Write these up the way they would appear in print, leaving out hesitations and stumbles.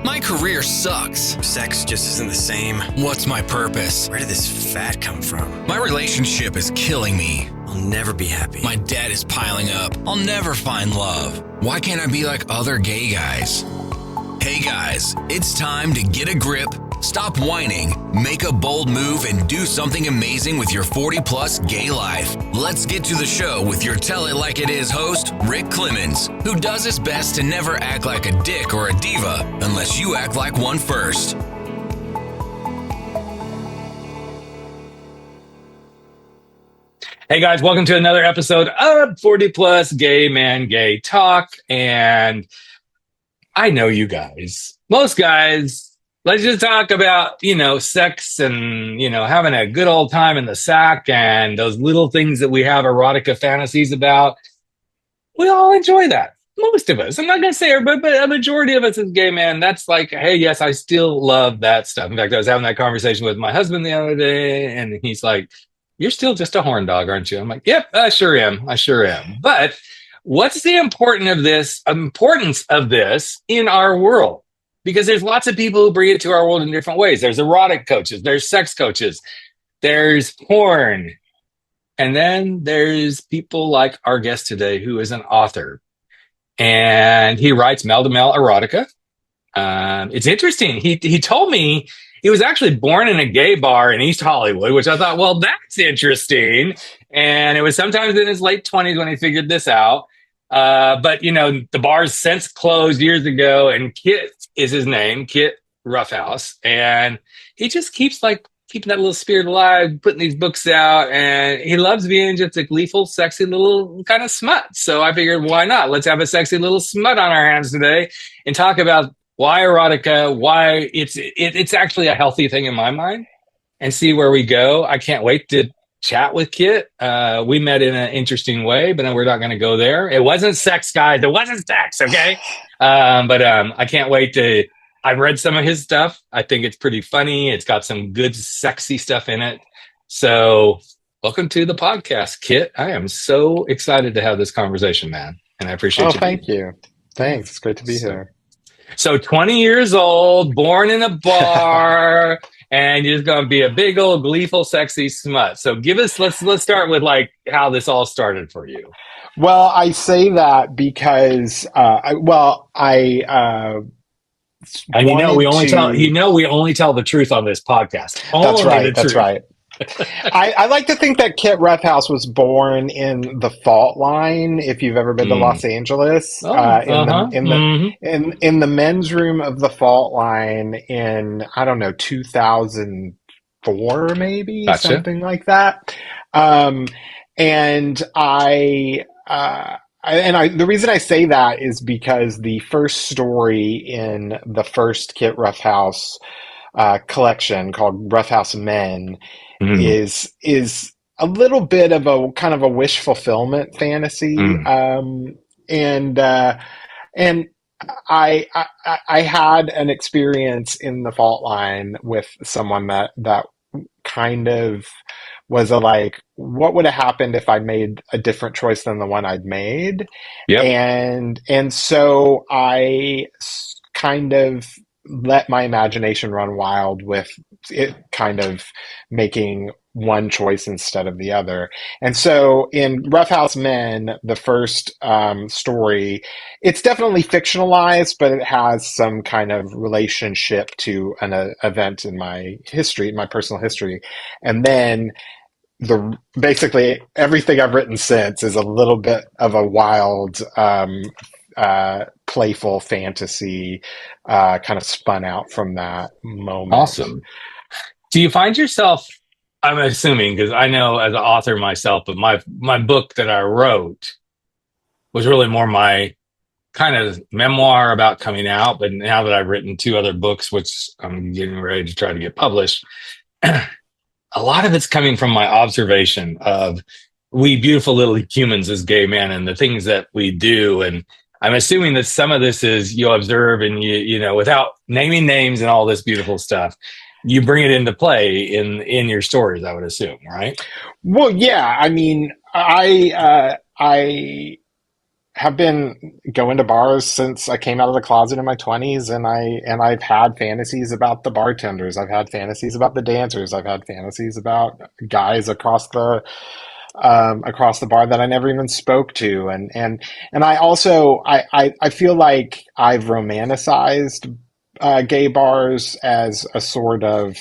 My career sucks. Sex just isn't the same. What's my purpose? Where did this fat come from? My relationship is killing me. I'll never be happy. My debt is piling up. I'll never find love. Why can't I be like other gay guys? Hey guys, it's time to get a grip, stop whining, make a bold move, and do something amazing with your 40-plus gay life. Let's get to the show with your Tell It Like It Is host, Rick Clemons, who does his best to never act like a dick or a diva unless you act like one first. Hey guys, welcome to another episode of 40 Plus Gay Man Gay Talk. And I know you guys, most guys, let's just talk about, sex and, having a good old time in the sack and those little things that we have erotica fantasies about. We all enjoy that. Most of us. I'm not going to say everybody, but a majority of us as gay men, that's like, hey, yes, I still love that stuff. In fact, I was having that conversation with my husband the other day, and he's like, you're still just a horn dog, aren't you? I'm like, yep, I sure am. But what's the importance of this in our world? Because there's lots of people who bring it to our world in different ways. There's erotic coaches, there's sex coaches, there's porn. And then there's people like our guest today who is an author. And he writes male-to-male erotica. It's interesting. He told me he was actually born in a gay bar in East Hollywood, which I thought, well, that's interesting. And it was sometimes in his late 20s when he figured this out. But, the bar's since closed years ago, and Kit is his name, Kit Roughhouse. And he just keeps keeping that little spirit alive, putting these books out. And he loves being just a gleeful, sexy little kind of smut. So I figured, why not? Let's have a sexy little smut on our hands today and talk about why erotica, why it's actually a healthy thing in my mind, and see where we go. I can't wait to chat with Kit. We met in an interesting way, but we're not going to go there. It wasn't sex, guys. It wasn't sex, okay? But I can't wait to... I've read some of his stuff. I think it's pretty funny. It's got some good, sexy stuff in it. So welcome to the podcast, Kit. I am so excited to have this conversation, man. And I appreciate you. Thank you. Thanks. It's great to be here. So 20 years old, born in a bar, and you're just going to be a big old gleeful, sexy smut. So let's start with how this all started for you. Well, I say that because, and we only tell the truth on this podcast. That's right. I like to think that Kit Roughhouse was born in the fault line. If you've ever been to Los Angeles, in the men's room of the fault line in 2004 maybe, Gotcha. Something like that. The reason I say that is because the first story in the first Kit Roughhouse collection called Roughhouse Men is a little bit of a kind of a wish fulfillment fantasy. And I had an experience in the fault line with someone that kind of was what would have happened if I made a different choice than the one I'd made? Yep. And so I kind of let my imagination run wild with it kind of making one choice instead of the other. And so in Roughhouse Men, the first story, it's definitely fictionalized, but it has some kind of relationship to an event in my history, my personal history. And then basically everything I've written since is a little bit of a wild, playful fantasy, kind of spun out from that moment. Awesome. Do you find yourself, I'm assuming, because I know as an author myself, but my book that I wrote was really more my kind of memoir about coming out. But now that I've written 2 other books, which I'm getting ready to try to get published, a lot of it's coming from my observation of we beautiful little humans as gay men and the things that we do. And I'm assuming that some of this is you observe and you without naming names and all this beautiful stuff, you bring it into play in your stories, I would assume, right? Well, yeah. I mean, I have been going to bars since I came out of the closet in my 20s, and I've had fantasies about the bartenders. I've had fantasies about the dancers. I've had fantasies about guys across the bar that I never even spoke to. And I also I feel like I've romanticized gay bars as a sort of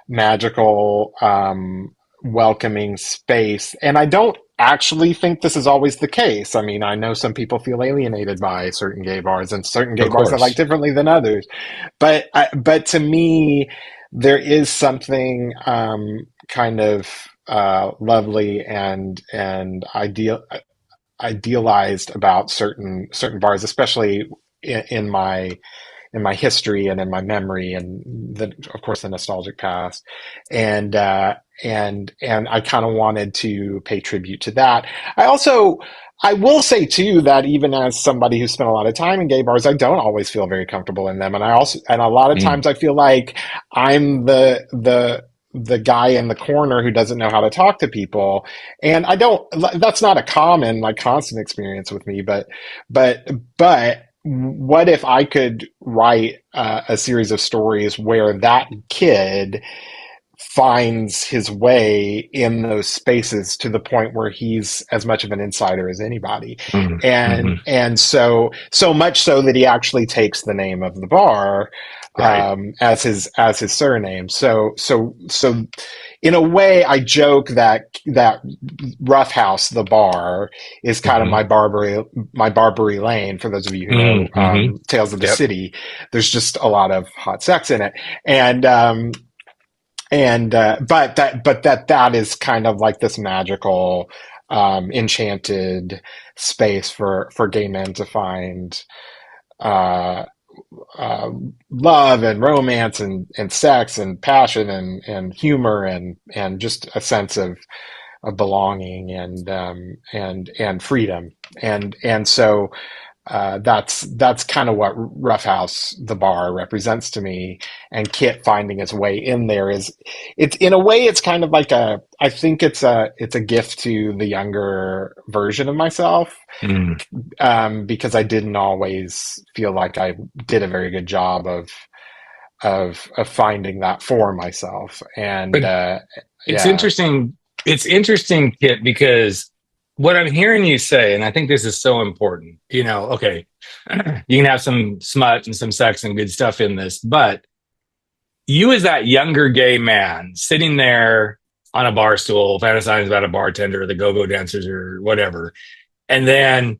magical, welcoming space. And I don't actually think this is always the case. I mean, I know some people feel alienated by certain gay bars, and certain gay Of bars I like course. differently than others. But to me, there is something kind of lovely and idealized about certain bars, especially in my history and in my memory, and of course the nostalgic past, and and I kind of wanted to pay tribute to that. I will say too that even as somebody who spent a lot of time in gay bars, I don't always feel very comfortable in them, and a lot of Mm. times I feel like I'm the guy in the corner who doesn't know how to talk to people. And I don't, that's not a common, like, constant experience with me, but but what if I could write a series of stories where that kid finds his way in those spaces to the point where he's as much of an insider as anybody, Mm. and Hmm. so much so that he actually takes the name of the bar Right. as his surname. So in a way, I joke that Roughhouse, the bar, is kind of Hmm. my Barbary Lane. For those of you who know Hmm. Tales of the Yep. City, there's just a lot of hot sex in it, and that is kind of like this magical, enchanted space for gay men to find uh, uh, love and romance and sex and passion and humor and just a sense of belonging and freedom, and so that's kind of what Roughhouse, the bar, represents to me. And Kit finding his way in there is, it's in a way, it's kind of like I think it's a gift to the younger version of myself, Mm. because I didn't always feel like I did a very good job of finding that for myself. And But it's yeah, interesting. It's interesting, Kit, because what I'm hearing you say, and I think this is so important, okay, you can have some smut and some sex and good stuff in this, but you as that younger gay man sitting there on a bar stool, fantasizing about a bartender or the go-go dancers or whatever, and then,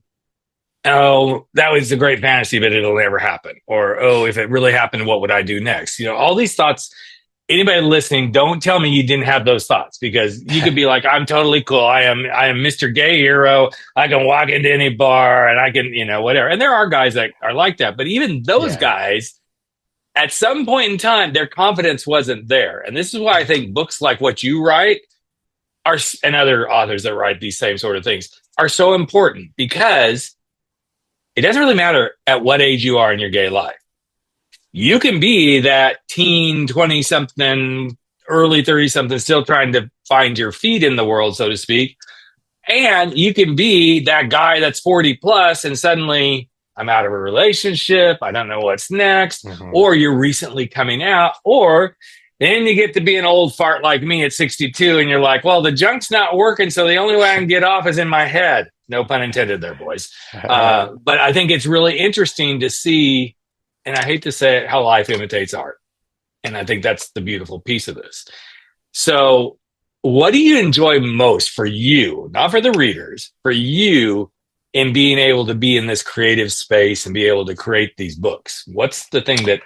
oh, that was a great fantasy, but it'll never happen. Or, oh, if it really happened, what would I do next? All these thoughts. Anybody listening, don't tell me you didn't have those thoughts, because you could be like, I'm totally cool. I am Mr. Gay Hero. I can walk into any bar and I can, whatever. And there are guys that are like that. But even those yeah, guys, at some point in time, their confidence wasn't there. And this is why I think books like what you write are, and other authors that write these same sort of things, are so important, because it doesn't really matter at what age you are in your gay life. You can be that teen, 20 something, early 30 something, still trying to find your feet in the world, so to speak. And you can be that guy that's 40 plus and suddenly, I'm out of a relationship, I don't know what's next, hmm, or you're recently coming out, or then you get to be an old fart like me at 62 and you're like, well, the junk's not working, so the only way I can get off is in my head. No pun intended there, boys. But I think it's really interesting to see, and I hate to say it, how life imitates art. And I think that's the beautiful piece of this. So, what do you enjoy most for you, not for the readers, for you, in being able to be in this creative space and be able to create these books? What's the thing that,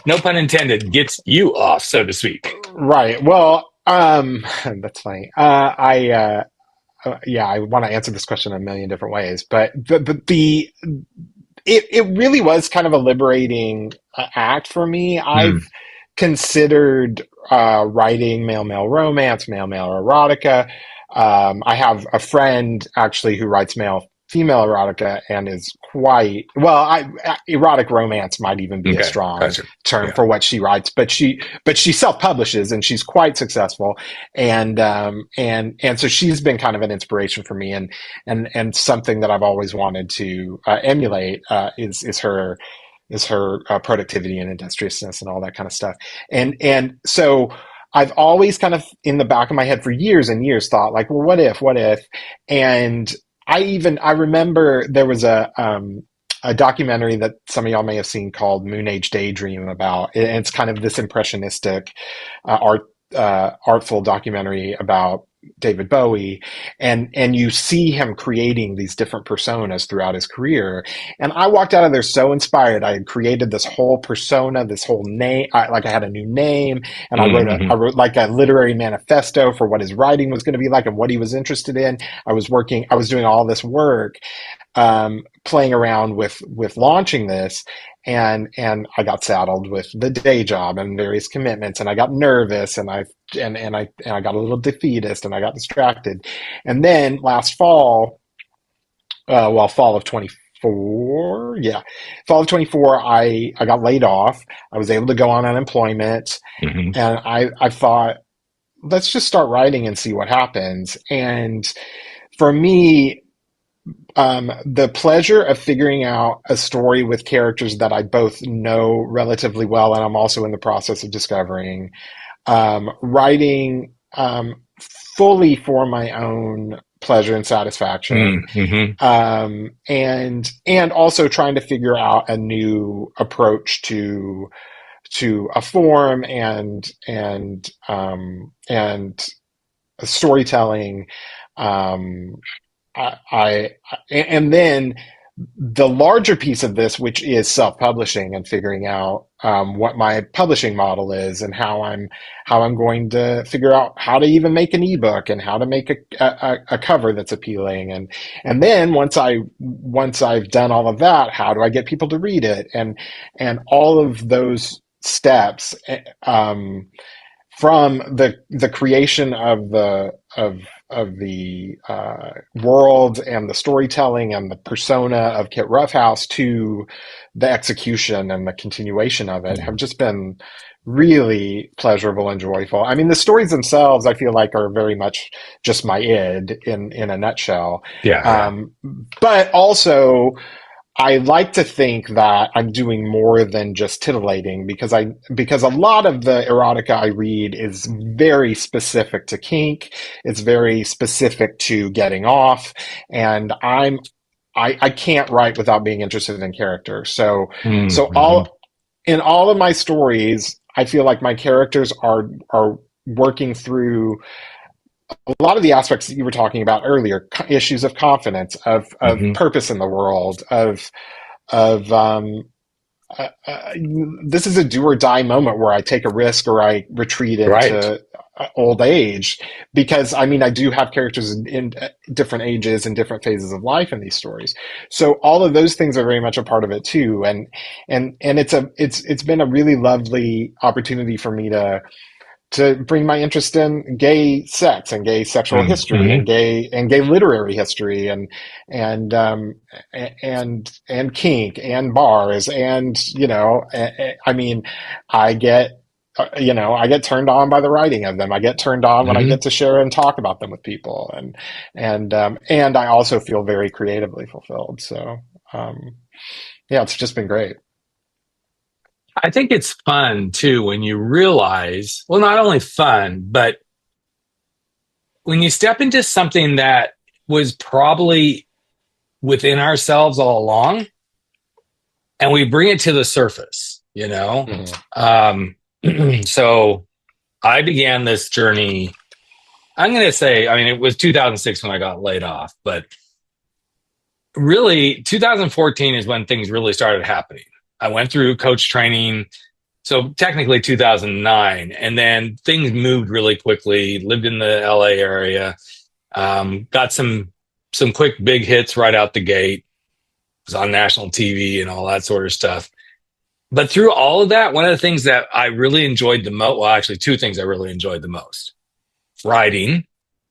no pun intended, gets you off, so to speak? right. Well, that's funny. Yeah, I want to answer this question in a million different ways, but it really was kind of a liberating act for me. I've Mm. considered writing male romance, male erotica. I have a friend actually who writes male female erotica and is quite well. Erotic romance might even be a Okay, strong gotcha. term Yeah. for what she writes, but she self-publishes and she's quite successful, and so she's been kind of an inspiration for me, and something that I've always wanted to emulate is her productivity and industriousness and all that kind of stuff, and so I've always kind of in the back of my head for years and years thought like, well, what if, and I remember there was a documentary that some of y'all may have seen called Moon Age Daydream about, and it's kind of this impressionistic artful documentary about David Bowie, and you see him creating these different personas throughout his career. And I walked out of there so inspired. I had created this whole persona, this whole name. I had a new name, and I wrote like a literary manifesto for what his writing was going to be like and what he was interested in. I was doing all this work, playing around with launching this, and I got saddled with the day job and various commitments, and I got nervous, and I got a little defeatist, and I got distracted. And then last fall, fall of 24, fall of 24, I got laid off. I was able to go on unemployment, and I thought, let's just start writing and see what happens. And for me, the pleasure of figuring out a story with characters that I both know relatively well, and I'm also in the process of discovering, writing fully for my own pleasure and satisfaction, and also trying to figure out a new approach to a form and storytelling. And then the larger piece of this, which is self-publishing and figuring out what my publishing model is, and how I'm going to figure out how to even make an ebook and how to make a cover that's appealing, and then once I've done all of that, how do I get people to read it, and all of those steps, from the creation of the world and the storytelling and the persona of Kit Roughhouse to the execution and the continuation of it, have just been really pleasurable and joyful. I mean, the stories themselves, I feel like, are very much just my id in a nutshell. But also, I like to think that I'm doing more than just titillating, because a lot of the erotica I read is very specific to kink. It's very specific to getting off, and I can't write without being interested in character. So in all of my stories, I feel like my characters are working through a lot of the aspects that you were talking about earlier, issues of confidence, of purpose in the world, of this is a do or die moment where I take a risk or I retreat into old age, because I mean, I do have characters in different ages and different phases of life in these stories. So all of those things are very much a part of it too. And it's been a really lovely opportunity for me to bring my interest in gay sex and gay sexual history and gay literary history and kink and bars, and I mean, I get turned on by the writing of them. I get turned on when I get to share and talk about them with people, and I also feel very creatively fulfilled. So it's just been great. I think it's fun too when you realize, well, not only fun, but when you step into something that was probably within ourselves all along, and we bring it to the surface, So I began this journey, I'm going to say, I mean, it was 2006 when I got laid off, but really 2014 is when things really started happening. I went through coach training, so technically 2009, and then things moved really quickly. Lived in the LA area, got some quick big hits right out the gate. Was on national TV and all that sort of stuff. But through all of that, one of the things that I really enjoyed the most, well, actually two things I really enjoyed the most: writing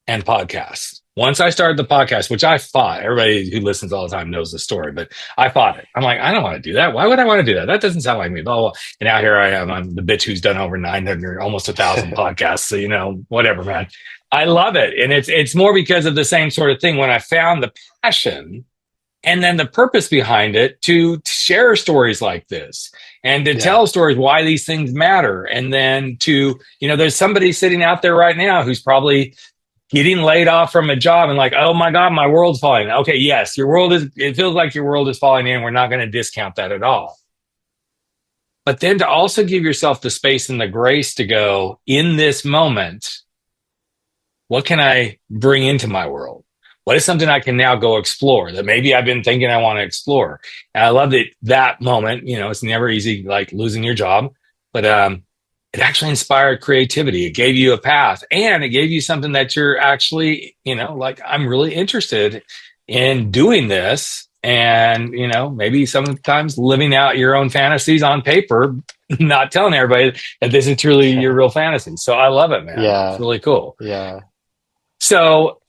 and podcasts. Once I started the podcast, which I fought, everybody who listens all the time knows the story, but I fought it. I'm like, I don't want to do that. Why would I want to do that? That doesn't sound like me. Blah, blah. And now here I am. I'm the bitch who's done over 900, almost 1,000 podcasts. So, you know, whatever, man. I love it. And it's more because of the same sort of thing. When I found the passion and then the purpose behind it to share stories like this and to tell stories why these things matter. And then to, you know, there's somebody sitting out there right now who's probably getting laid off from a job and like, oh my God, my world's falling. Okay, yes, it feels like your world is falling in. We're not going to discount that at all. But then to also give yourself the space and the grace to go, in this moment, what can I bring into my world? What is something I can now go explore that maybe I've been thinking I want to explore? And I love that moment, you know, it's never easy, like losing your job, but it actually inspired creativity. It gave you a path, and it gave you something that you're actually, you know, like, I'm really interested in doing this. And, you know, maybe sometimes living out your own fantasies on paper, not telling everybody that this is truly your real fantasy. So I love it, man. Yeah. It's really cool. Yeah. So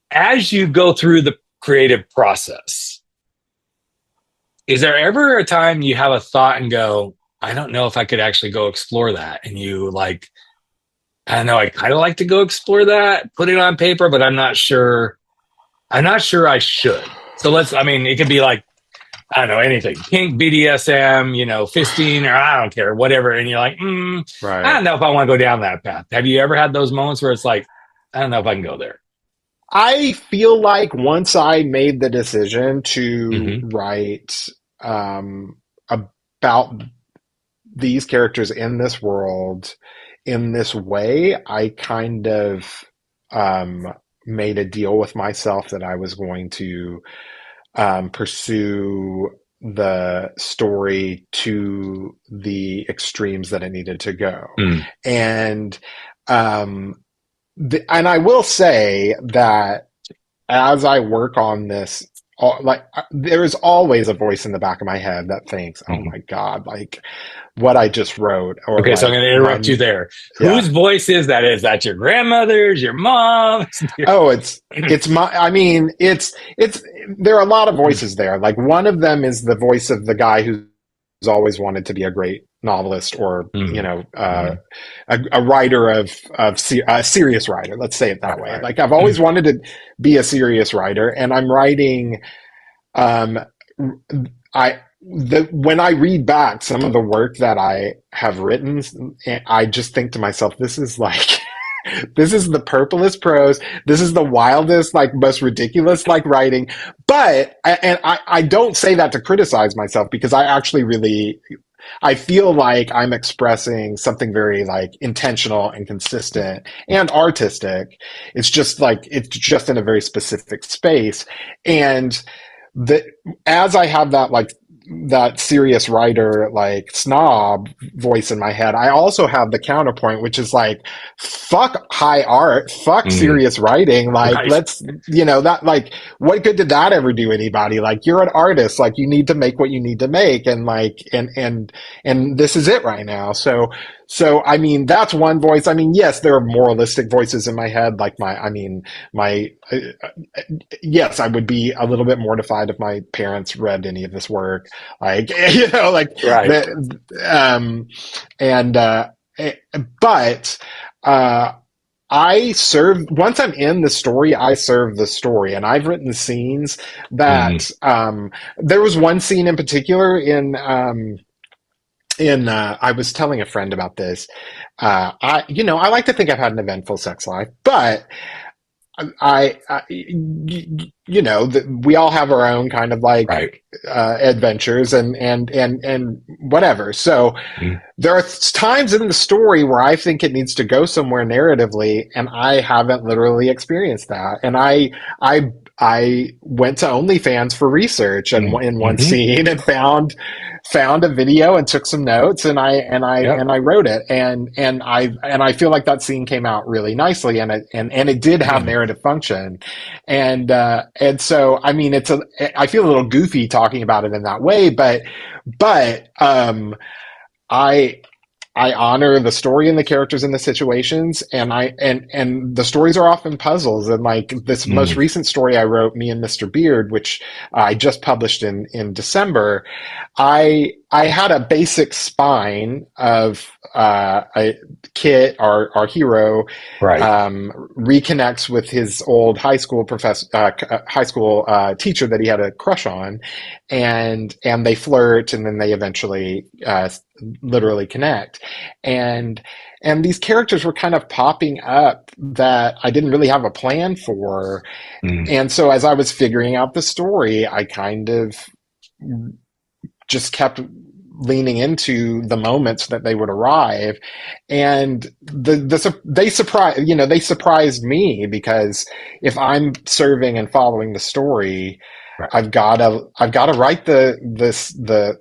as you go through the creative process, is there ever a time you have a thought and go, I don't know if I could actually go explore that? And you like, I don't know, I kind of like to go explore that, put it on paper, but I'm not sure I should. So it could be like, I don't know, anything, kink, BDSM, you know, fisting, or I don't care, whatever. And you're like, Right. I don't know if I want to go down that path. Have you ever had those moments where it's like, I don't know if I can go there? I feel like once I made the decision to write about these characters in this world in this way, I kind of made a deal with myself that I was going to pursue the story to the extremes that it needed to go. And and I will say that as I work on this, there is always a voice in the back of my head that thinks, "Oh my God, like what I just wrote." Or okay, so I'm going to interrupt you there. Yeah. Whose voice is that? Is that your grandmother's, your mom? Oh, it's my. I mean, it's. There are a lot of voices there. Like, one of them is the voice of the guy who's always wanted to be a great novelist, or you know, a writer a serious writer. Let's say it that way. Like, I've always wanted to be a serious writer, and I'm writing. When I read back some of the work that I have written, I just think to myself, this is like. This is the purplest prose. This is the wildest, like, most ridiculous, like, writing. But, and I don't say that to criticize myself, because I actually really, I feel like I'm expressing something very, like, intentional and consistent and artistic. It's just in a very specific space. And as I have that, like, that serious writer, like, snob voice in my head, I also have the counterpoint, which is like, fuck high art, fuck serious writing. Like, let's, you know, that, like, what good did that ever do anybody? Like, you're an artist, like, you need to make what you need to make. And like, and this is it right now. So, I mean, that's one voice. I mean, yes, there are moralistic voices in my head. Like yes, I would be a little bit mortified if my parents read any of this work. Like, you know, like, right. But once I'm in the story, I serve the story. And I've written scenes that, there was one scene in particular I was telling a friend about this. I like to think I've had an eventful sex life, but we all have our own kind of, like, adventures and whatever. So there are times in the story where I think it needs to go somewhere narratively, and I haven't literally experienced that. And I went to OnlyFans for research, and in one scene, and found a video and took some notes, and I wrote it, and I feel like that scene came out really nicely, and it did have narrative function, and so, I mean, I feel a little goofy talking about it in that way, but I honor the story and the characters and the situations, and and the stories are often puzzles. And like this most Mm, recent story I wrote, Me and Mr. Beard, which I just published in December, I had a basic spine of Kit, our hero, right. reconnects with his old high school professor, high school teacher that he had a crush on, and they flirt, and then they eventually literally connect, and and these characters were kind of popping up that I didn't really have a plan for, Mm, and so as I was figuring out the story, I kind of just kept leaning into the moments that they would arrive, and they surprised me, because if I'm serving and following the story, right. I've got to write the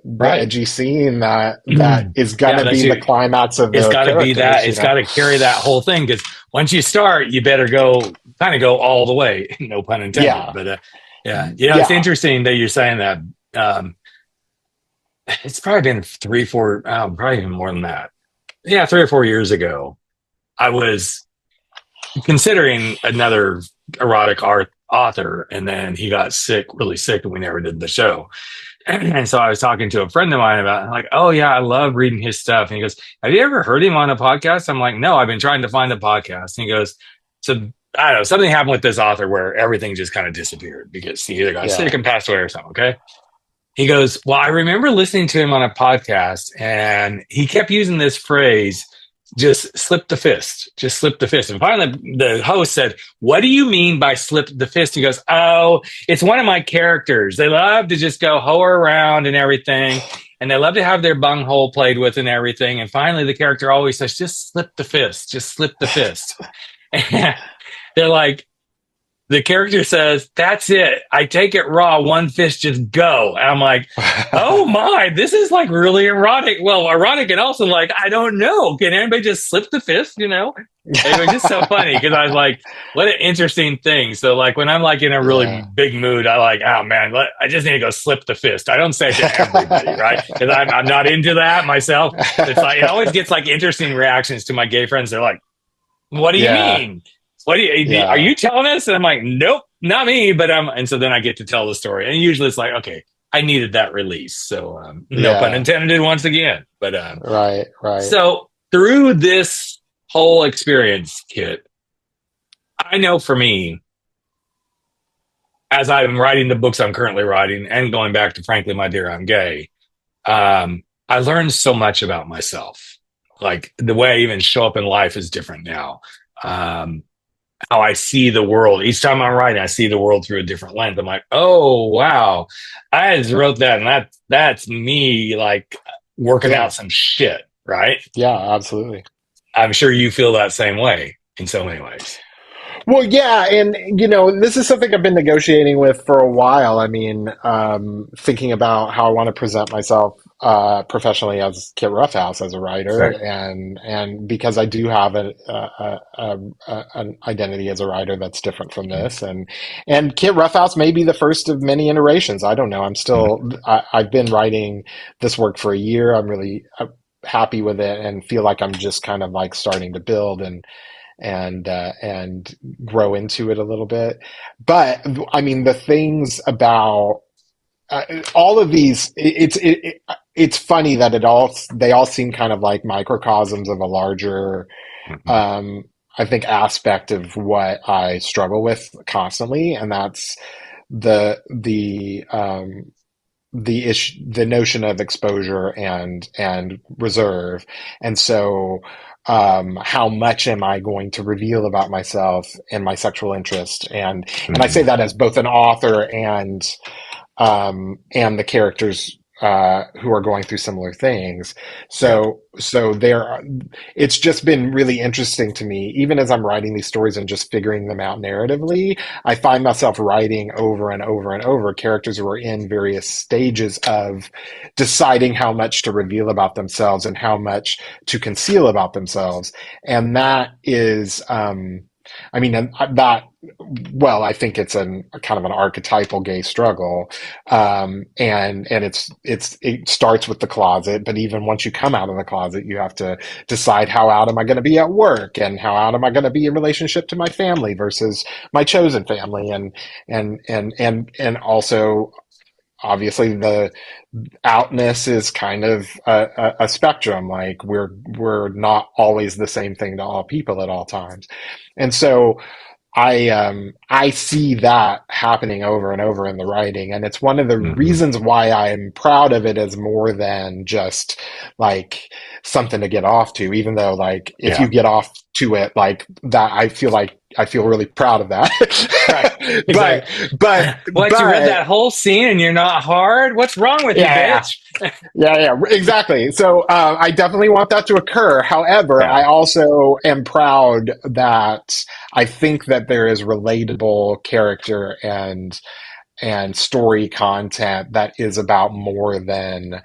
Right. edgy scene that is Yeah, gonna that's be you. the climax of It's the got to be that. characters, It's got to carry that whole thing, because once you start, you better go all the way. No pun intended. Yeah, But yeah, it's yeah, interesting that you're saying that. Um, it's probably been 3, 4, probably even more than that. Yeah, 3 or 4 years ago, I was considering another erotic art author, and then he got sick, really sick, and we never did the show. And so I was talking to a friend of mine about it, like, oh yeah, I love reading his stuff. And he goes, have you ever heard him on a podcast? I'm like, no, I've been trying to find a podcast. And he goes, so I don't know, something happened with this author where everything just kind of disappeared because he either got yeah. sick and passed away or something. Okay. He goes, well, I remember listening to him on a podcast, and he kept using this phrase, just slip the fist, just slip the fist. And finally, the host said, what do you mean by slip the fist? He goes, oh, it's one of my characters. They love to just go hoe around and everything. And they love to have their bunghole played with and everything. And finally, the character always says, just slip the fist, just slip the fist. And they're like, the character says, that's it. I take it raw. One fist, just go. And I'm like, oh my, this is like really erotic. Well, erotic and also like, I don't know. Can anybody just slip the fist, you know? It was just so funny because I was like, what an interesting thing. So like when I'm like in a really Yeah. big mood, I like, oh man, I just need to go slip the fist. I don't say it to everybody, right? Because I'm not into that myself. It's like, it always gets like interesting reactions to my gay friends. They're like, what do you Yeah. mean? What do you, Yeah. are you telling us? And I'm like, nope, not me. But and so then I get to tell the story. And usually it's like, okay, I needed that release. So no pun Yeah. intended once again. But Right. so through this whole experience, Kit, I know for me, as I'm writing the books I'm currently writing and going back to Frankly, My Dear, I'm Gay, I learned so much about myself. Like the way I even show up in life is different now. How I see the world. Each time I'm writing, I see the world through a different lens. I'm like, oh wow, I just wrote that, and that's me like working Yeah. out some shit, right? Yeah, absolutely. I'm sure you feel that same way in so many ways. Well, yeah, and this is something I've been negotiating with for a while. I mean, thinking about how I want to present myself professionally as Kit Roughhouse as a writer, Right. and because I do have an identity as a writer that's different from this, and Kit Roughhouse may be the first of many iterations. I don't know. I've been writing this work for a year. I'm really happy with it, and feel like I'm just kind of like starting to build and grow into it a little bit. But I mean, the things about all of these, it's funny that they all seem kind of like microcosms of a larger, I think, aspect of what I struggle with constantly, and that's the issue, the notion of exposure and reserve. And so how much am I going to reveal about myself and my sexual interest, and I say that as both an author and the characters who are going through similar things. So it's just been really interesting to me, even as I'm writing these stories and just figuring them out narratively. I find myself writing over and over and over characters who are in various stages of deciding how much to reveal about themselves and how much to conceal about themselves. And that is, I mean, and that, well, I think it's a kind of an archetypal gay struggle. And it starts with the closet, but even once you come out of the closet, you have to decide, how out am I going to be at work, and how out am I going to be in relationship to my family versus my chosen family. And also, obviously, the outness is kind of a spectrum. Like, we're not always the same thing to all people at all times. And so I see that happening over and over in the writing, and it's one of the Mm-hmm. reasons why I'm proud of it as more than just like something to get off to. Even though, like, if Yeah. you get off to it like that, I feel really proud of that. Right. but Exactly. but What, you read that whole scene and you're not hard? What's wrong with you, yeah, bitch? yeah, exactly. So I definitely want that to occur. However, Yeah. I also am proud that I think that there is relatable character and story content that is about more than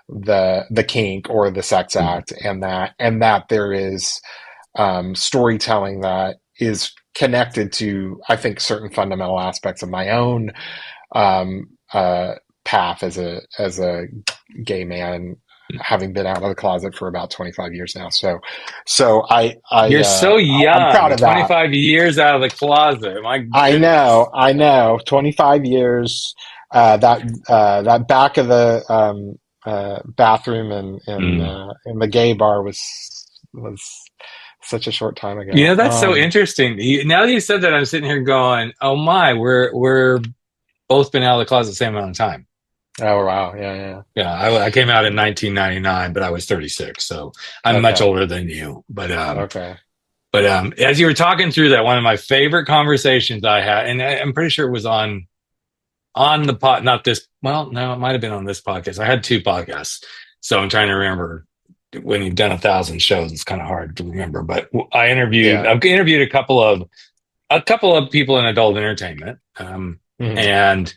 the kink or the sex act, and that there is storytelling that is connected to, I think, certain fundamental aspects of my own um, path as a gay man, having been out of the closet for about 25 years now. So You're so I'm proud young. of that. 25 years out of the closet. My goodness. I know. 25 years. That back of the bathroom Mm. in the gay bar was such a short time You ago. know, that's so interesting. Now that you said that, I'm sitting here going, "Oh my, we're both been out of the closet the same amount of time." Oh wow, yeah, Yeah, I came out in 1999, but I was 36, so yeah. I'm much Okay, older than you. okay. As you were talking through that, one of my favorite conversations I had, and I'm pretty sure it was on the pod, not this. Well, no, it might have been on this podcast. I had two podcasts, so I'm trying to remember. When you've done 1,000 shows, it's kind of hard to remember. But Yeah. I've interviewed a couple of people in adult entertainment, Mhm. and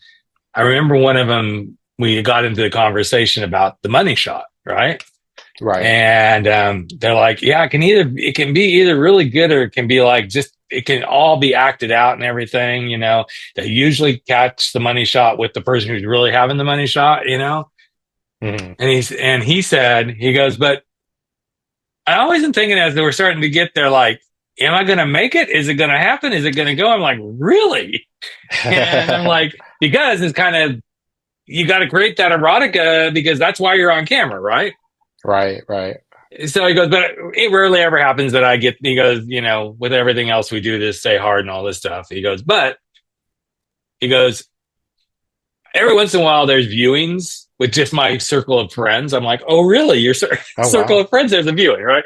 I remember one of them. We got into the conversation about the money shot, right? Right. And they're like, yeah, it can be either really good, or it can be like, just, it can all be acted out and everything. They usually catch the money shot with the person who's really having the money shot. Mhm. And he said, he goes, but I always am thinking, as they were starting to get there, like, am I going to make it? Is it going to happen? Is it going to go? I'm like, really? And I'm like, because it's kind of, you got to create that erotica, because that's why you're on camera, right? Right, right. So he goes, but it rarely ever happens that he goes, with everything else we do, this stay hard and all this stuff. He goes, every once in a while there's viewings with just my circle of friends. I'm like, oh, really? Your Oh circle wow. of friends, there's a viewing, right?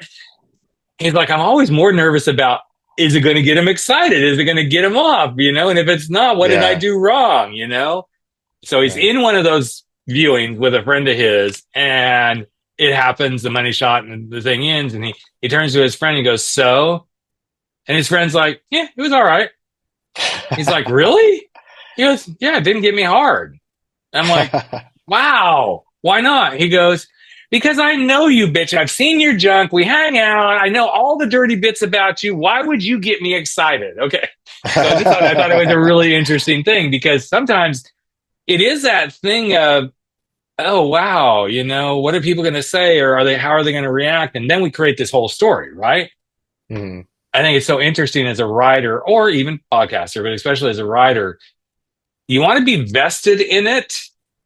He's like, I'm always more nervous about, is it going to get him excited? Is it going to get him off? And if it's not, what did I Yeah, do wrong? So he's yeah. in one of those viewings with a friend of his, and it happens, the money shot, and the thing ends, and he turns to his friend and goes, so? And his friend's like, yeah, it was all right. He's like, really? He goes, yeah, it didn't get me hard. I'm like, wow, why not? He goes, because I know you, bitch. I've seen your junk. We hang out. I know all the dirty bits about you. Why would you get me excited? Okay. So I thought it was a really interesting thing, because sometimes it is that thing of, oh, wow, what are people going to say? Or how are they going to react? And then we create this whole story, right? Mhm. I think it's so interesting as a writer, or even podcaster, but especially as a writer, you want to be vested in it.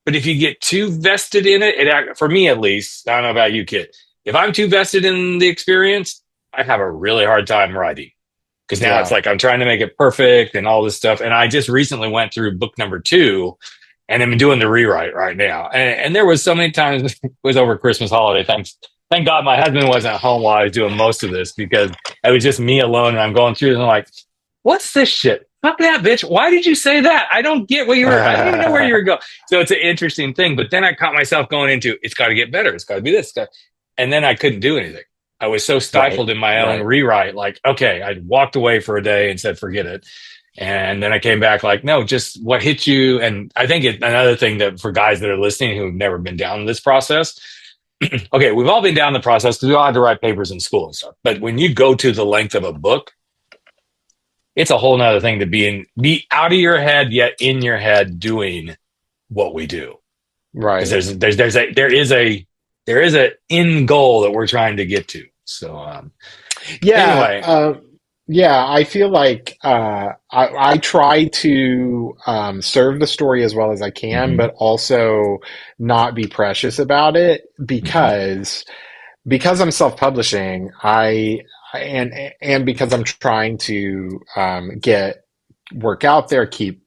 But if you get too vested in it, for me at least, I don't know about you, Kit, if I'm too vested in the experience, I have a really hard time writing, because now it's Yeah. like I'm trying to make it perfect and all this stuff. And I just recently went through book number 2, and I'm doing the rewrite right now. And there was so many times, it was over Christmas holiday. Thank God my husband wasn't home while I was doing most of this, because it was just me alone, and I'm going through it, and I'm like, what's this shit? Fuck that, bitch. Why did you say that? I don't get I don't even know where you were going. So it's an interesting thing. But then I caught myself going into, it's got to get better. It's got to be this. And then I couldn't do anything. I was so Right, stifled in my own right. rewrite. Like, okay, I walked away for a day and said, forget it. And then I came back like, no, just what hit you. And I think another thing that, for guys that are listening who've never been down this process, okay, we've all been down the process because we all had to write papers in school and stuff. But when you go to the length of a book, it's a whole nother thing to be out of your head yet in your head doing what we do. Right. Because there is a end goal that we're trying to get to. So Yeah. anyway, Yeah, I feel like I try to serve the story as well as I can, mhm, but also not be precious about it mhm, because I'm self-publishing, and because I'm trying to get work out there, keep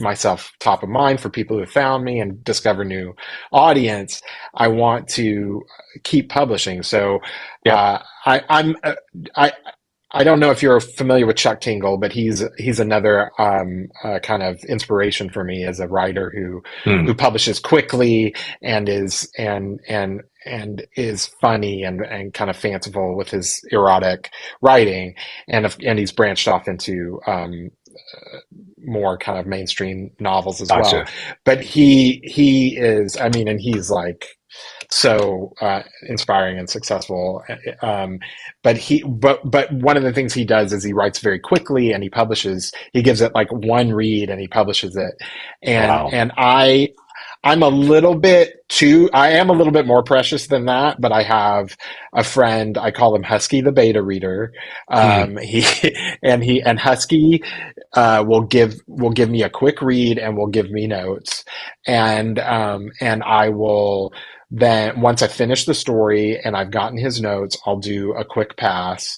myself top of mind for people who have found me and discover new audience. I want to keep publishing. So yep. I I don't know if you're familiar with Chuck Tingle, but he's another kind of inspiration for me as a writer who Mm, publishes quickly and is funny and kind of fanciful with his erotic writing, and he's branched off into more kind of mainstream novels as well. gotcha. But he is, I mean, and he's like so inspiring and successful. But one of the things he does is he writes very quickly and he publishes. He gives it like one read and he publishes it. And Wow. and I'm a little bit too. I am a little bit more precious than that. But I have a friend. I call him Husky the beta reader. Mm, He and Husky will give me a quick read and will give me notes, and I will then once I finish the story and I've gotten his notes, I'll do a quick pass,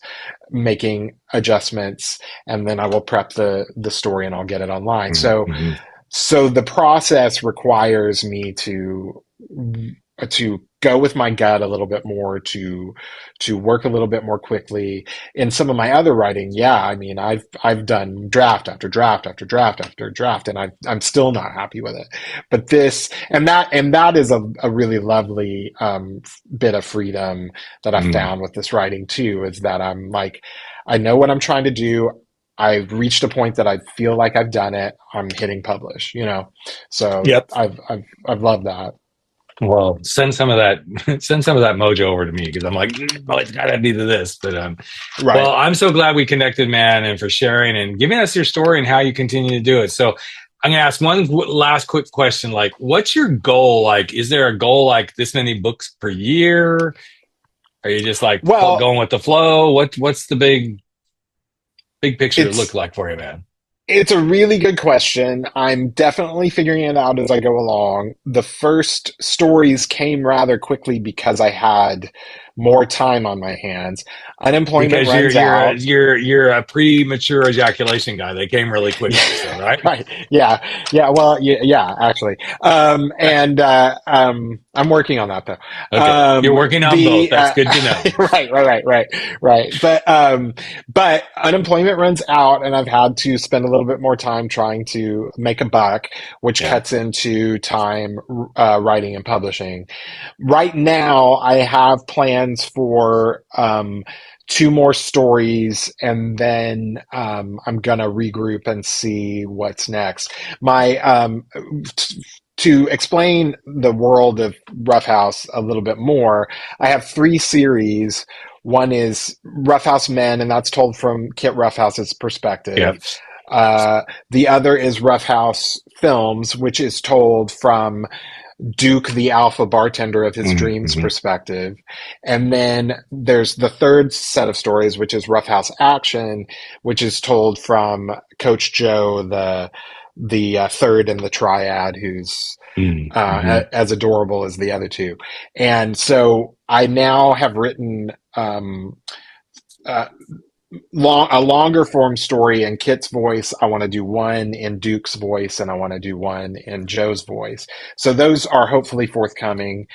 making adjustments, and then I will prep the story and I'll get it online. mhm, So mhm. so the process requires me to go with my gut a little bit more, to work a little bit more quickly. In some of my other writing, yeah, I mean, I've done draft after draft after draft after draft, and I'm still not happy with it. But this and that is a really lovely bit of freedom that I Mm. found with this writing too. Is that I'm like, I know what I'm trying to do. I've reached a point that I feel like I've done it. I'm hitting publish, So Yep. I've loved that. Well, send some of that send some of that mojo over to me because I'm like, oh, it's gotta be to this. But well, Right. I'm so glad we connected, man, and for sharing and giving us your story and how you continue to do it. So I'm gonna ask one last quick question. Like, what's your goal? Like, is there a goal like this many books per year? Are you just like Well, going with the flow? What's the big picture look it's like for you, man? it's a really good question. I'm definitely figuring it out as I go along. The first stories came rather quickly because I had more time on my hands. Unemployment Because runs out. you're a premature ejaculation guy. They came really Yeah, quickly, so right? right. Yeah. Yeah. Well, yeah, actually. And I'm working on that though. Okay, you're working on both. The That's good to know. right. But unemployment runs out, and I've had to spend a little bit more time trying to make a buck, which Yeah. cuts into time writing and publishing. Right now, I have plans for two more stories, and then I'm gonna regroup and see what's next. My to explain the world of Roughhouse a little bit more, I have three series. One is Roughhouse Men, and that's told from Kit Roughhouse's perspective. Yep. The other is Roughhouse Films, which is told from Duke, the alpha bartender of his Mhm, dreams mhm. perspective. And then there's the third set of stories, which is Roughhouse Action, which is told from Coach Joe, the third in the triad, who's Mhm, mhm. as adorable as the other two. And so I now have written uh, a longer form story in Kit's voice. I want to do one in Duke's voice, and I want to do one in Joe's voice. So those are hopefully forthcoming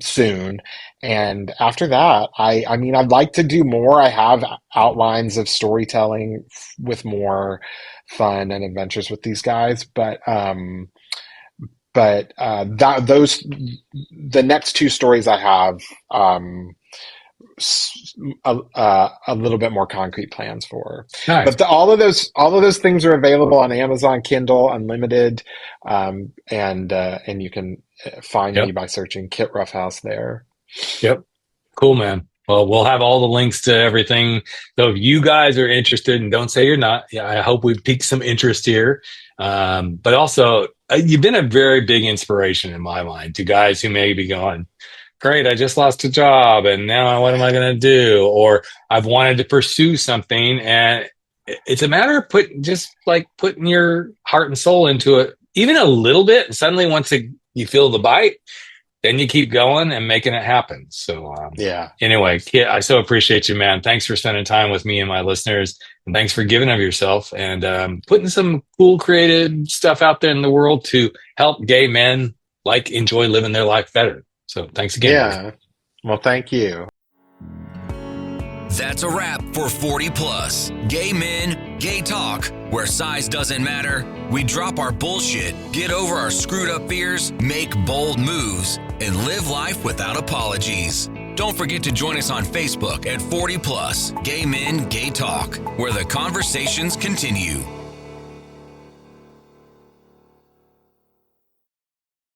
soon. And after that, I mean, I'd like to do more. I have outlines of storytelling with more fun and adventures with these guys, but that those the next two stories I have a little bit more concrete plans for. Nice. But all of those things are available on Amazon Kindle Unlimited, and you can find me Yep. by searching Kit Roughhouse there. Yep. Cool, man. Well, we'll have all the links to everything. So if you guys are interested, and don't say you're not, yeah, I hope we've piqued some interest here. But also, you've been a very big inspiration in my mind to guys who may be going, great, I just lost a job and now what am I going to do? Or I've wanted to pursue something, and it's a matter of putting your heart and soul into it, even a little bit. And suddenly once you feel the bite, then you keep going and making it happen. So anyway, Kit, I so appreciate you, man. Thanks for spending time with me and my listeners, and thanks for giving of yourself and putting some cool, creative stuff out there in the world to help gay men enjoy living their life better. So thanks again. Yeah. Well, thank you. That's a wrap for 40 Plus. Gay men, gay talk, where size doesn't matter. We drop our bullshit, get over our screwed up fears, make bold moves, and live life without apologies. Don't forget to join us on Facebook at 40 Plus, Gay Men, Gay Talk, where the conversations continue.